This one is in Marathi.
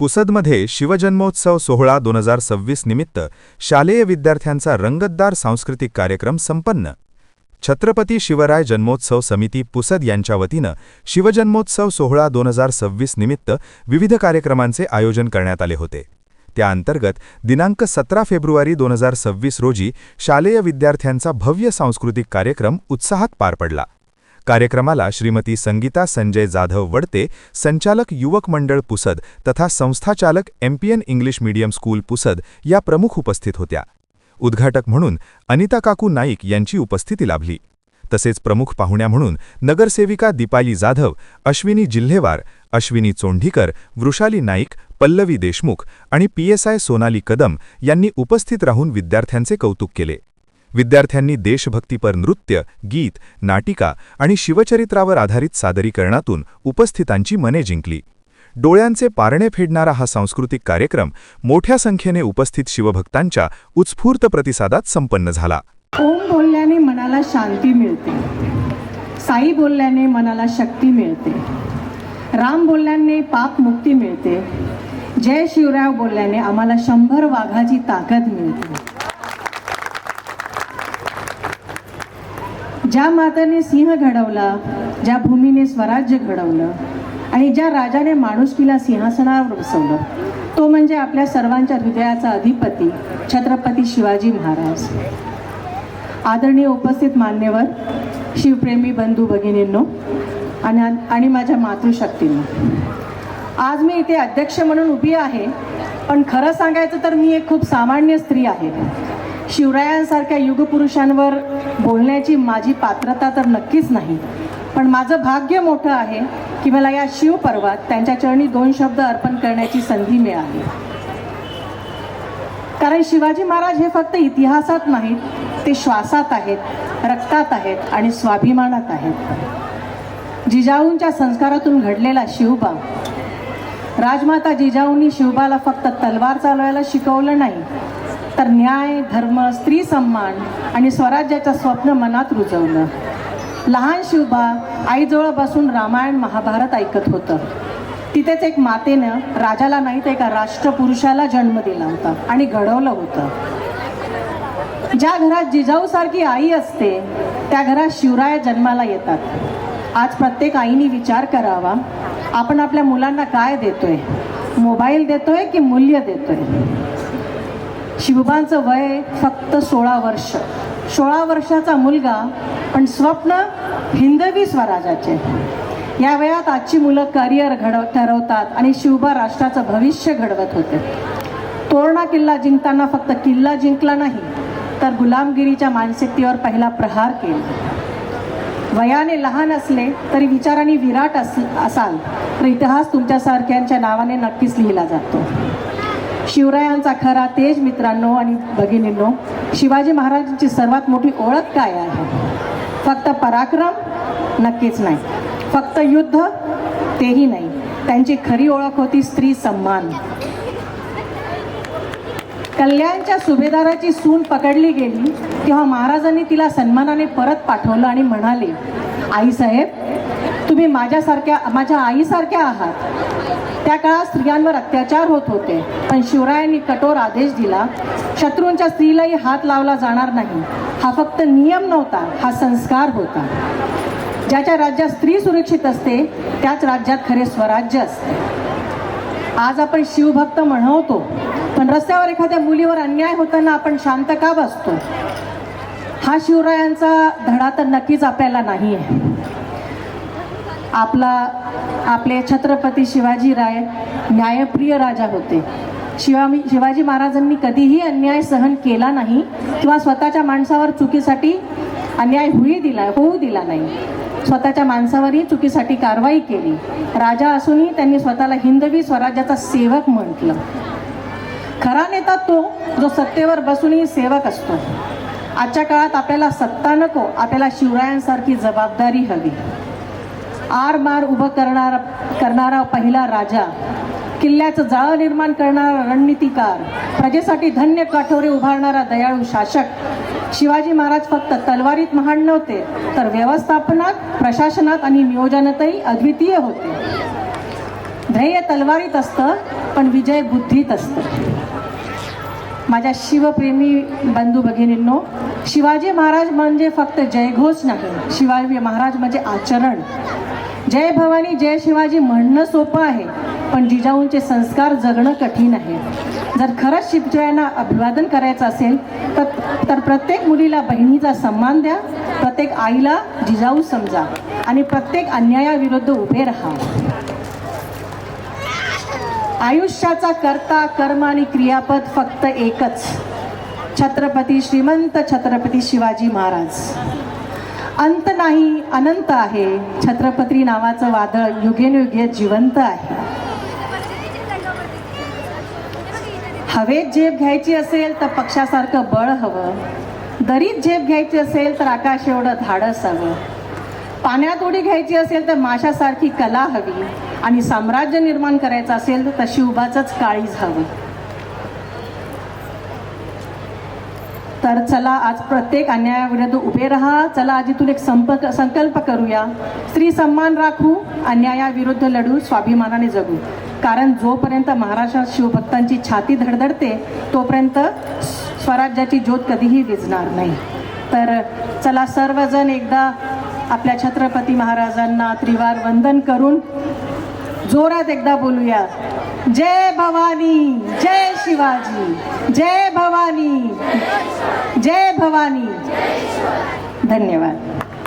पुसदमध्ये शिवजन्मोत्सव सोहळा 2026 निमित्त शालेय विद्यार्थ्यांचा रंगतदार सांस्कृतिक कार्यक्रम संपन्न। छत्रपती शिवराय जन्मोत्सव समिती पुसद यांच्या वतीनं शिवजन्मोत्सव सोहळा 2026 निमित्त विविध कार्यक्रमांचे आयोजन करण्यात आले होते। त्या अंतर्गत दिनांक 17 फेब्रुवारी 2026 रोजी शालेय विद्यार्थ्यांचा भव्य सांस्कृतिक कार्यक्रम उत्साहात पार पडला। कार्यक्रमाला श्रीमती संगीता संजय जाधव वडते, संचालक युवक मंडळ पुसद तथा संस्थाचालक MPN English medium school Pusad या प्रमुख उपस्थित होत्या। उद्घाटक म्हणून अनिता काकू नाईक यांची उपस्थिती लाभली। तसेच प्रमुख पाहुण्या म्हणून नगरसेविका दीपाली जाधव, अश्विनी जिल्हेवार, अश्विनी चोंढीकर, वृषाली नाईक, पल्लवी देशमुख आणि पीएसआय सोनाली कदम यांनी उपस्थित राहून विद्यार्थ्यांचे कौतुक केले। विद्यार्थ्यांनी देशभक्तीपर नृत्य, गीत, नाटिका आणि शिवचरित्रावर आधारित सादरीकरणातून उपस्थितांची मने जिंकली। डोळ्यांचे पारणे फेडणारा हा सांस्कृतिक कार्यक्रम मोठ्या संख्येने उपस्थित शिवभक्तांच्या उत्स्फूर्त प्रतिसादात संपन्न झाला। ओम बोलल्याने मनाला शांती मिळते, साई बोलल्याने मनाला शक्ती मिळते, राम बोलल्याने पाप मुक्ती मिळते, जय शिवराय बोलल्याने आम्हाला 100 वाघाची ताकद मिळते। ज्या मातेने सिंह घडवला, ज्या भूमीने स्वराज्य घडवलं आणि ज्या राजाने माणुसकीला सिंहासनावर बसवलं, तो म्हणजे आपल्या सर्वांच्या हृदयाचा अधिपती छत्रपती शिवाजी महाराज। आदरणीय उपस्थित मान्यवर, शिवप्रेमी बंधू भगिनींनो आणि माझ्या मातृशक्तींनो, आज मी इथे अध्यक्ष म्हणून उभी आहे, पण खरं सांगायचं तर मी एक खूप सामान्य स्त्री आहे। शिवरायांसारख्या युगपुरुषांवर बोलण्याची माझी पात्रता तर नक्कीच नाही, पण माझं भाग्य मोठं आहे की मला या शिवपर्वात त्यांच्या चरणी 2 शब्द अर्पण करण्याची संधी मिळाली। कारण शिवाजी महाराज हे फक्त इतिहासात नाहीत, ते श्वासात आहेत, रक्तात आहेत आणि स्वाभिमानात आहेत। जिजाऊंच्या संस्कारातून घडलेला शिवबा, राजमाता जिजाऊंनी शिवबाला फक्त तलवार चालवायला शिकवलं नाही, तर न्याय, धर्म, स्त्री सन्मान आणि स्वराज्याचं स्वप्न मनात रुजवलं। लहान शिवबा आईजवळ बसून रामायण महाभारत ऐकत होतं। तिथेच एक मातेनं राजाला नाही तर एका राष्ट्रपुरुषाला जन्म दिला होता आणि घडवलं होतं। ज्या घरात जिजाऊसारखी आई असते त्या घरात शिवराय जन्माला येतात। आज प्रत्येक आईने विचार करावा, आपण आपल्या मुलांना काय देतोय? मोबाईल देतोय की मूल्य देतोय? शिवबांचं वय फक्त 16 वर्ष। 16 वर्षाचा मुलगा, पण स्वप्न हिंदवी स्वराज्याचे। या वयात आजची मुलं करिअर ठरवतात आणि शिवबा राष्ट्राचं भविष्य घडवत होते। तोरणा किल्ला जिंकताना फक्त किल्ला जिंकला नाही, तर गुलामगिरीच्या मानसिकतेवर पहिला प्रहार केला। वयाने लहान असले तरी विचारांनी विराट असाल तर इतिहास तुमच्यासारख्यांच्या नावाने नक्कीच लिहिला जातो। शिवरायांचा खरा तेज मित्रांनो आणि भगिनींनो, शिवाजी महाराजांची सर्वात मोठी ओळख काय आहे? फक्त पराक्रम? नक्कीच नाही। फक्त युद्ध? तेही नाही। त्यांची खरी ओळख होती स्त्री सन्मान। कल्याणच्या सुभेदाराची सून पकडली गेली तेव्हा महाराजांनी तिला सन्मानाने परत पाठवलं आणि म्हणाले, आईसाहेब, तुम्ही माझ्या आईसारख्या आहात। त्या काळात स्त्रियांवर अत्याचार होत होते, पण शिवरायांनी कठोर आदेश दिला, शत्रूंच्या स्त्रीलाही हात लावला जाणार नाही। हा फक्त नियम नव्हता, हा संस्कार होता। ज्याच्या राज्यात स्त्री सुरक्षित असते त्याच राज्यात खरे स्वराज्य असते। आज आपण शिवभक्त म्हणवतो, पण रस्त्यावर एखाद्या मुलीवर अन्याय होताना आपण शांत का बसतो? हा शिवरायांचा धडा तर नक्कीच आपल्याला नाही आहे। आपले छत्रपती शिवाजीराय न्यायप्रिय राजा होते। शिवाजी महाराजांनी कधीही अन्याय सहन केला नाही किंवा स्वतःच्या माणसावर चुकीसाठी अन्याय होऊ दिला नाही। स्वतःच्या माणसावरही चुकीसाठी कारवाई केली। राजा असूनही त्यांनी स्वतःला हिंदवी स्वराज्याचा सेवक म्हटलं। खरा नेता तो जो सत्तेवर बसूनही सेवक असतो। आजच्या काळात आपल्याला सत्ता नको, आपल्याला शिवरायांसारखी जबाबदारी हवी। आरमार उभं करणारा पहिला राजा, किल्ल्याचं जाळं निर्माण करणारा रणनीतिकार, प्रजेसाठी धन्य काठोरे उभारणारा दयाळू शासक। शिवाजी महाराज फक्त तलवारीत महान नव्हते, तर व्यवस्थापनात, प्रशासनात आणि नियोजनातही अद्वितीय होते। ध्येय तलवारीत असतं, पण विजय बुद्धीत असतं. माझ्या शिवप्रेमी बंधू भगिनींनो, शिवाजी महाराज म्हणजे फक्त जयघोष नाही, शिवाजी महाराज म्हणजे आचरण. जय भवानी जय शिवाजी म्हणणं सोपं आहे, पण जिजाऊंचे संस्कार जगणं कठीण आहे. जर खरंच शिवजयांना अभिवादन करायचं असेल तर प्रत्येक मुलीला बहिणीचा सन्मान द्या, प्रत्येक आईला जिजाऊ समजा आणि प्रत्येक अन्यायाविरुद्ध उभे राहा. आयुष्याचा कर्ता कर्म आणि क्रियापद फक्त एकच, छत्रपती श्रीमंत छत्रपती शिवाजी महाराज. अंत नाही, अनंत आहे. छत्रपती नावाचं वादळ युगेनुयुगे जिवंत आहे. हवेत झेप घ्यायची असेल तर पक्षासारखं बळ हवं, दरीत झेप घ्यायची असेल तर आकाश एवढं धाडस हवं, पाण्यात उडी घ्यायची असेल तर माशासारखी कला हवी आणि साम्राज्य निर्माण करायचं असेल तर शिवबाचंच काळीज हवं. तर चला आज प्रत्येक अन्यायाविरुद्ध उभे राहा. चला आज इथून एक संकल्प करूया. स्त्री सन्मान राखू, अन्यायाविरुद्ध लढू, स्वाभिमानाने जगू. कारण जोपर्यंत महाराष्ट्रात शिवभक्तांची छाती धडधडते तोपर्यंत स्वराज्याची ज्योत कधीही विझणार नाही. तर चला सर्वजण एकदा आपल्या छत्रपती महाराजांना त्रिवार वंदन करून जोरात एकदा बोलूया. जय भवानी जय शिवाजी, जय भवानी जय भवानी. धन्यवाद.